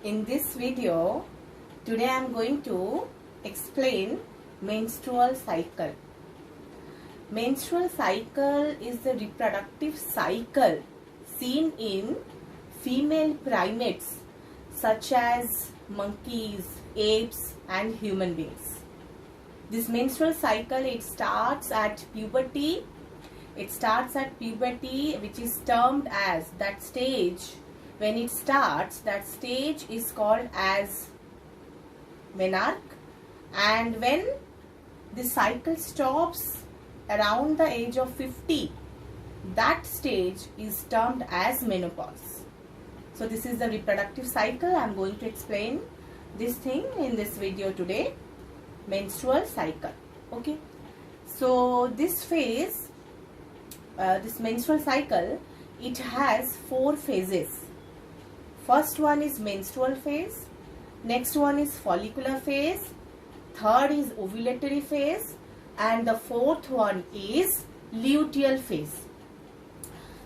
In this video, today I am going to explain menstrual cycle. Menstrual cycle is the reproductive cycle seen in female primates such as monkeys, apes and human beings. This menstrual cycle, it starts at puberty. It starts at puberty, which is termed as that stage. When it starts, that stage is called as menarche, and when the cycle stops around the age of 50, that stage is termed as menopause. So this is the reproductive cycle. I am going to explain this thing in this video today. Menstrual cycle. Okay. So this phase, this menstrual cycle, it has 4 phases. First one is menstrual phase, next one is follicular phase, third is ovulatory phase, and the fourth one is luteal phase.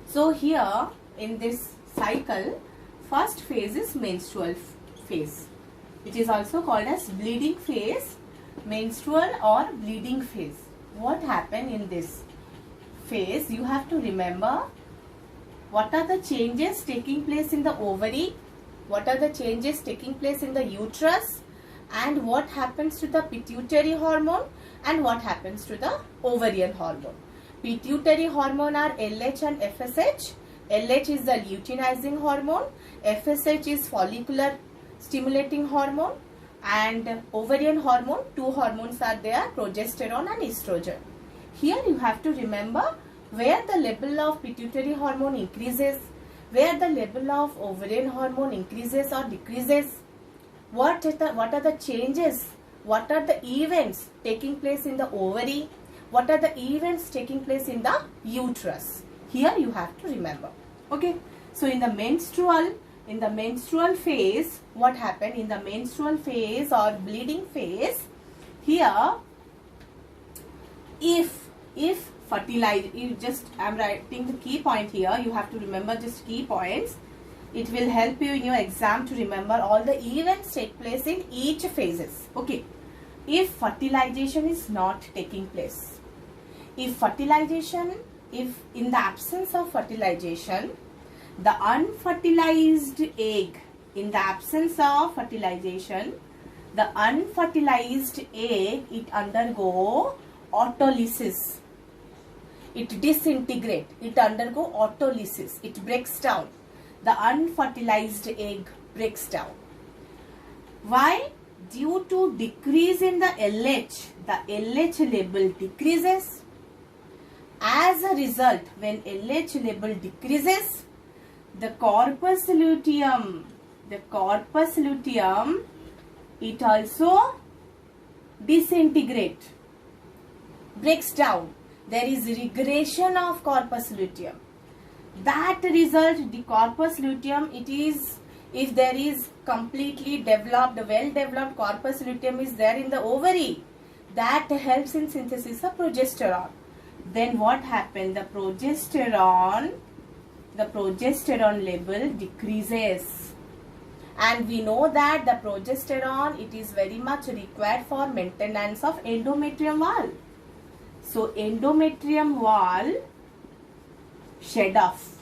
So here in this cycle, first phase is menstrual phase, which is also called as bleeding phase, menstrual or bleeding phase. What happened in this phase? You have to remember what are the changes taking place in the ovary, what are the changes taking place in the uterus, and what happens to the pituitary hormone and what happens to the ovarian hormone. Pituitary hormone are LH and FSH. LH is the luteinizing hormone, FSH is follicular stimulating hormone, and ovarian hormone, 2 hormones are there, progesterone and estrogen. Here you have to remember where the level of pituitary hormone increases, where the level of ovarian hormone increases or decreases, what are the changes, what are the events taking place in the ovary, what are the events taking place in the uterus. Here you have to remember. Okay. So in the menstrual phase, what happened in the menstrual phase or bleeding phase? Here, if fertilize, I am writing the key point here. You have to remember just key points. It will help you in your exam to remember all the events take place in each phases. Okay. If fertilization is not taking place, if in the absence of fertilization, the unfertilized egg, in the absence of fertilization, the unfertilized egg, it undergo autolysis. It disintegrate, it undergo autolysis, it breaks down. The unfertilized egg breaks down. Why? Due to decrease in the LH, the LH level decreases. As a result, when LH level decreases, the corpus luteum, it also disintegrate, breaks down. There is regression of corpus luteum. That result, the corpus luteum, it is, if there is completely developed, well-developed corpus luteum is there in the ovary, that helps in synthesis of progesterone. Then what happened? The progesterone level decreases. And we know that the progesterone, it is very much required for maintenance of endometrium wall. So endometrium wall shed off.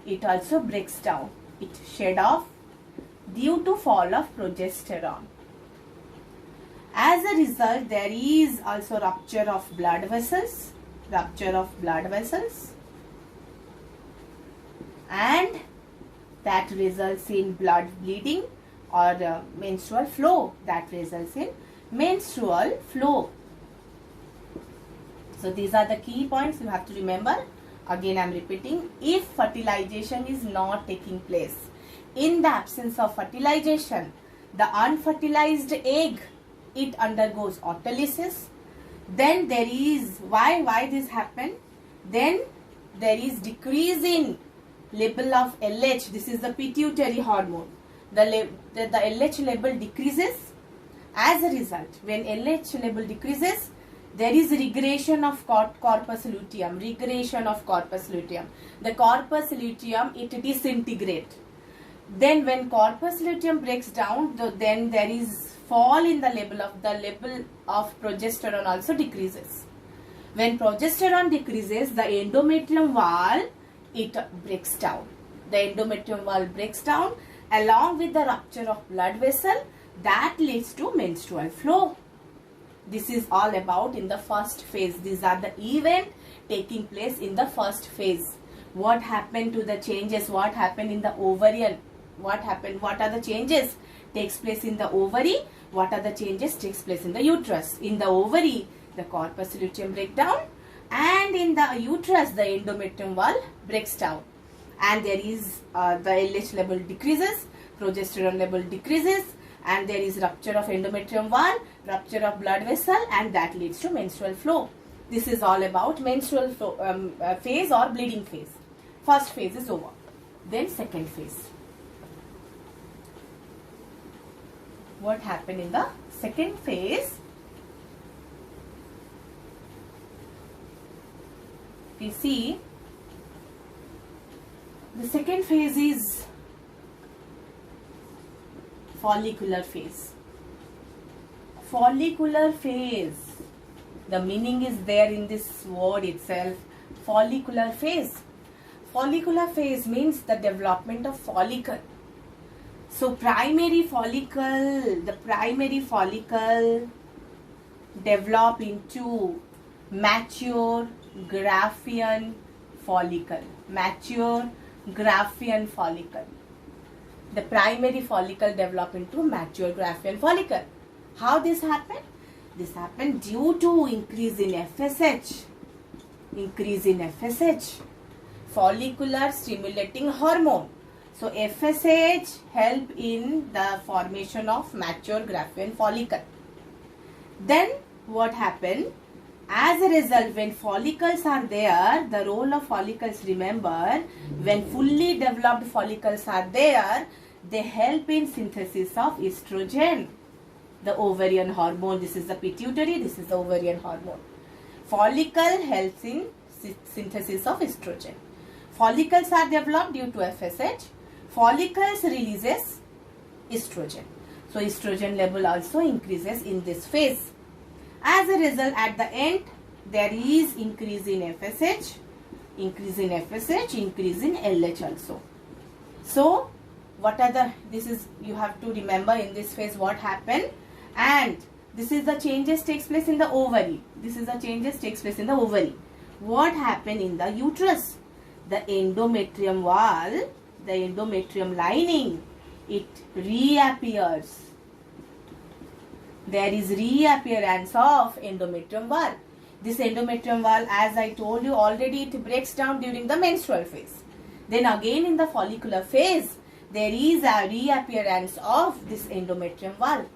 It also breaks down. It shed off due to fall of progesterone. As a result, there is also rupture of blood vessels. And that results in blood bleeding or menstrual flow. That results in menstrual flow. So these are the key points you have to remember. Again I am repeating, if fertilization is not taking place, in the absence of fertilization, the unfertilized egg, it undergoes autolysis. Then there is, why this happened? Then there is decrease in level of LH. This is the pituitary hormone. The LH level decreases. As a result, when LH level decreases, there is regression of corpus luteum. The corpus luteum, it disintegrates. Then when corpus luteum breaks down, then there is fall in the level of progesterone also decreases. When progesterone decreases, the endometrium wall, it breaks down. The endometrium wall breaks down along with the rupture of blood vessel that leads to menstrual flow. This is all about in the first phase. These are the events taking place in the first phase. What happened to the changes? What happened in the ovarian? What happened? What are the changes takes place in the ovary? What are the changes takes place in the uterus? In the ovary, the corpus luteum breaks down, and in the uterus, the endometrium wall breaks down, and there is the LH level decreases, progesterone level decreases, and there is rupture of endometrium wall, rupture of blood vessel, and that leads to menstrual flow. This is all about menstrual flow, phase or bleeding phase. First phase is over. Then second phase. What happened in the second phase? We see the second phase is follicular phase. Follicular phase. The meaning is there in this word itself. Follicular phase. Follicular phase means the development of follicle. So primary follicle, the primary follicle develop into mature Graafian follicle. Mature Graafian follicle. The primary follicle develop into mature Graafian follicle. How this happened? This happened due to increase in FSH. Increase in FSH. Follicular stimulating hormone. So FSH help in the formation of mature Graafian follicle. Then what happened? As a result, when follicles are there, the role of follicles, remember, when fully developed follicles are there, they help in synthesis of estrogen, the ovarian hormone. This is the pituitary, this is the ovarian hormone. Follicle helps in synthesis of estrogen. Follicles are developed due to FSH. Follicles releases estrogen. So estrogen level also increases in this phase. As a result, at the end, there is increase in FSH, increase in FSH, increase in LH also. So, what are the, this is, you have to remember in this phase what happened, and this is the changes takes place in the ovary. This is the changes takes place in the ovary. What happened in the uterus? The endometrium wall, the endometrium lining, it reappears. There is reappearance of endometrium wall. This endometrium wall, as I told you already, it breaks down during the menstrual phase. Then again in the follicular phase, there is a reappearance of this endometrium wall.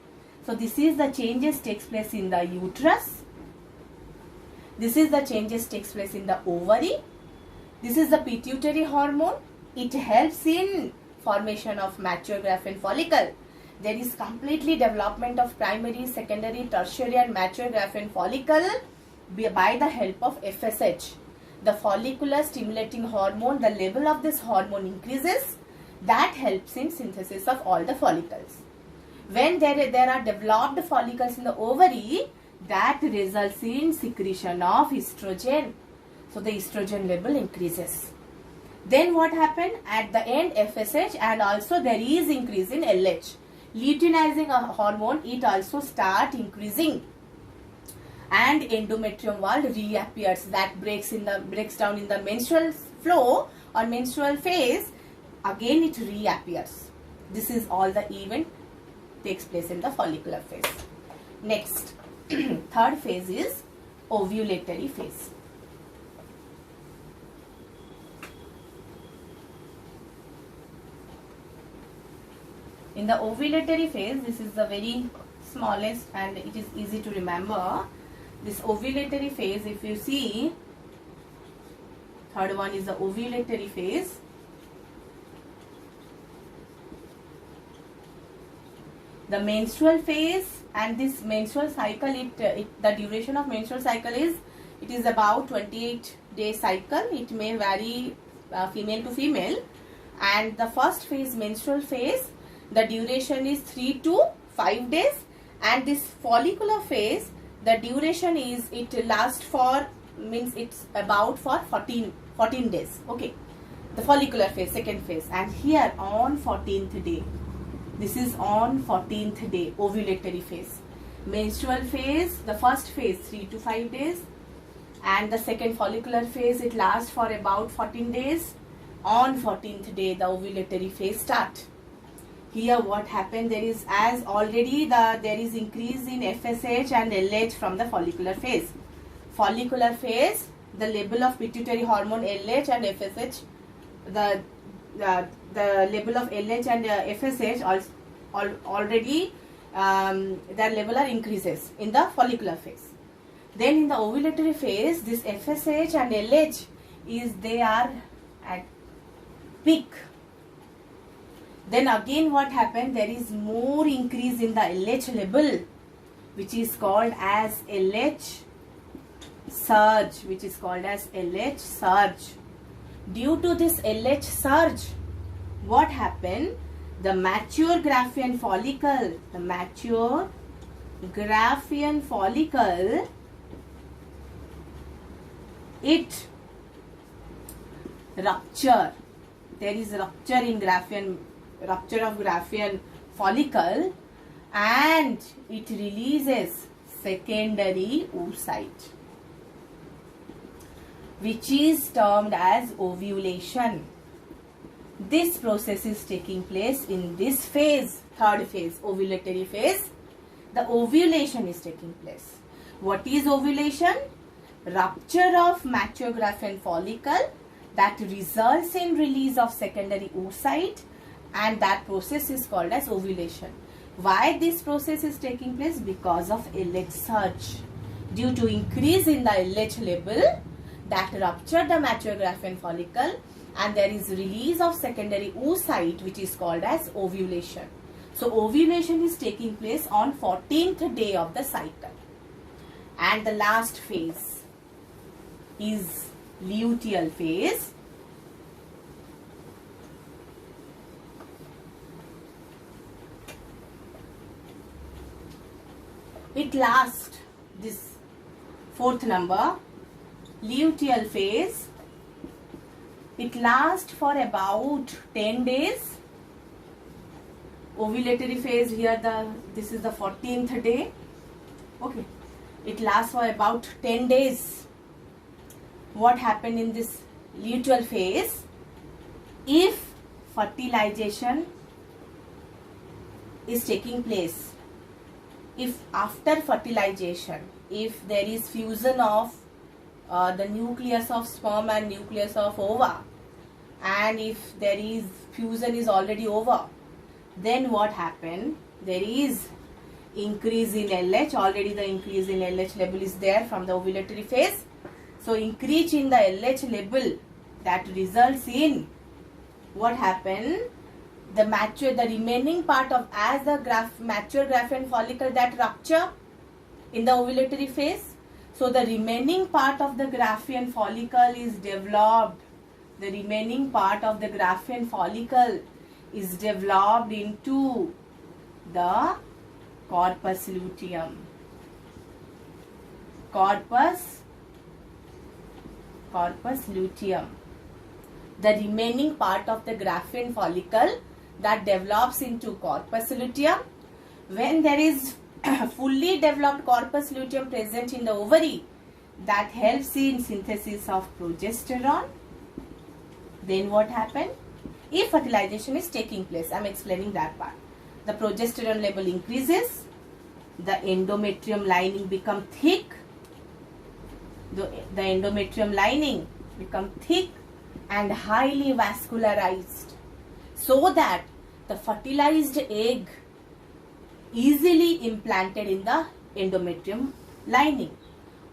So this is the changes takes place in the uterus. This is the changes takes place in the ovary. This is the pituitary hormone. It helps in formation of mature Graafian follicle. There is completely development of primary, secondary, tertiary and mature Graafian follicle by the help of FSH. The follicular stimulating hormone, the level of this hormone increases. That helps in synthesis of all the follicles. When there are developed follicles in the ovary, that results in secretion of estrogen. So the estrogen level increases. Then what happened? At the end, FSH, and also there is increase in LH. Luteinizing hormone, it also start increasing, and endometrium wall reappears. That breaks down in the menstrual flow or menstrual phase. Again it reappears. This is all the event takes place in the follicular phase. Next, third phase is ovulatory phase. In the ovulatory phase, this is the very smallest and it is easy to remember. This ovulatory phase, if you see, third one is the ovulatory phase. The menstrual phase, and this menstrual cycle, the duration of menstrual cycle is, it is about 28-day cycle. It may vary female to female. And the first phase, menstrual phase, the duration is 3 to 5 days, and this follicular phase, the duration is, it lasts for, means it's about for 14 days. Okay, the follicular phase, second phase. And here on 14th day, this is on 14th day, ovulatory phase. Menstrual phase, the first phase 3 to 5 days, and the second follicular phase, it lasts for about 14 days. On 14th day, the ovulatory phase start. Here what happened, there is, as already there is increase in FSH and LH from the follicular phase. Follicular phase, the level of pituitary hormone LH and FSH, the level of LH and FSH already their level are increases in the follicular phase. Then in the ovulatory phase, this FSH and LH is, they are at peak. Then again what happened, there is more increase in the LH level, which is called as LH surge, which is called as LH surge. Due to this LH surge, what happened, the mature Graafian follicle, it rupture. There is rupture in rupture of Graafian follicle, and it releases secondary oocyte, which is termed as ovulation. This process is taking place in this phase, third phase, ovulatory phase. The ovulation is taking place. What is ovulation? Rupture of mature Graafian follicle that results in release of secondary oocyte, and that process is called as ovulation. Why this process is taking place? Because of LH surge. Due to increase in the LH level, that ruptured the mature Graafian follicle, and there is release of secondary oocyte, which is called as ovulation. So ovulation is taking place on 14th day of the cycle. And the last phase is luteal phase. It lasts, this fourth number, luteal phase, it lasts for about 10 days. Ovulatory phase, here this is the 14th day. Okay, it lasts for about 10 days. What happened in this luteal phase? If fertilization is taking place, if after fertilization, if there is fusion of the nucleus of sperm and nucleus of ova, and if there is fusion is already over, then what happened? There is increase in LH. Already the increase in LH level is there from the ovulatory phase. So increase in the LH level, that results in what happened? The remaining part of, as the mature Graafian follicle that rupture in the ovulatory phase. So the remaining part of the Graafian follicle is developed. The remaining part of the Graafian follicle is developed into the corpus luteum. Corpus luteum. The remaining part of the Graafian follicle that develops into corpus luteum. When there is fully developed corpus luteum present in the ovary, that helps in synthesis of progesterone. Then what happened? If fertilization is taking place, I am explaining that part. The progesterone level increases, the endometrium lining become thick, the endometrium lining become thick and highly vascularized, so that the fertilized egg easily implanted in the endometrium lining,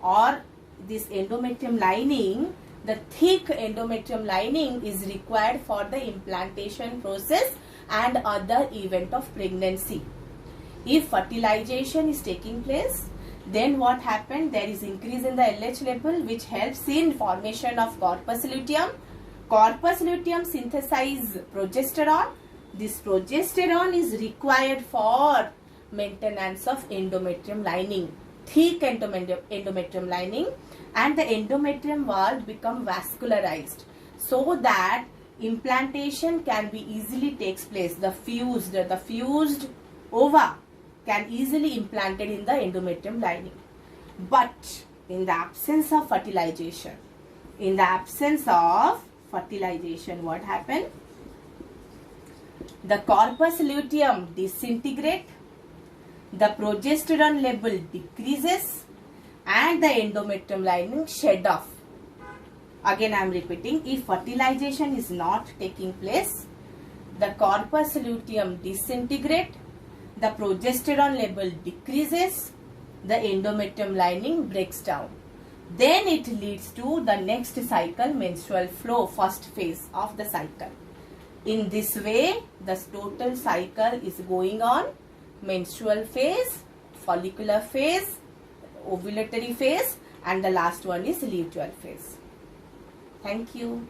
or this endometrium lining, the thick endometrium lining is required for the implantation process and other event of pregnancy. If fertilization is taking place, then what happened? There is increase in the LH level, which helps in formation of corpus luteum. Corpus luteum synthesizes progesterone. This progesterone is required for maintenance of endometrium lining, thick endometrium lining, and the endometrium wall become vascularized so that implantation can be easily takes place. The fused ova can easily implanted in the endometrium lining. But in the absence of fertilization, what happened? The corpus luteum disintegrate, the progesterone level decreases, and the endometrium lining shed off. Again I am repeating, if fertilization is not taking place, the corpus luteum disintegrate, the progesterone level decreases, the endometrium lining breaks down. Then it leads to the next cycle, menstrual flow, first phase of the cycle. In this way, the total cycle is going on: menstrual phase, follicular phase, ovulatory phase, and the last one is luteal phase. Thank you.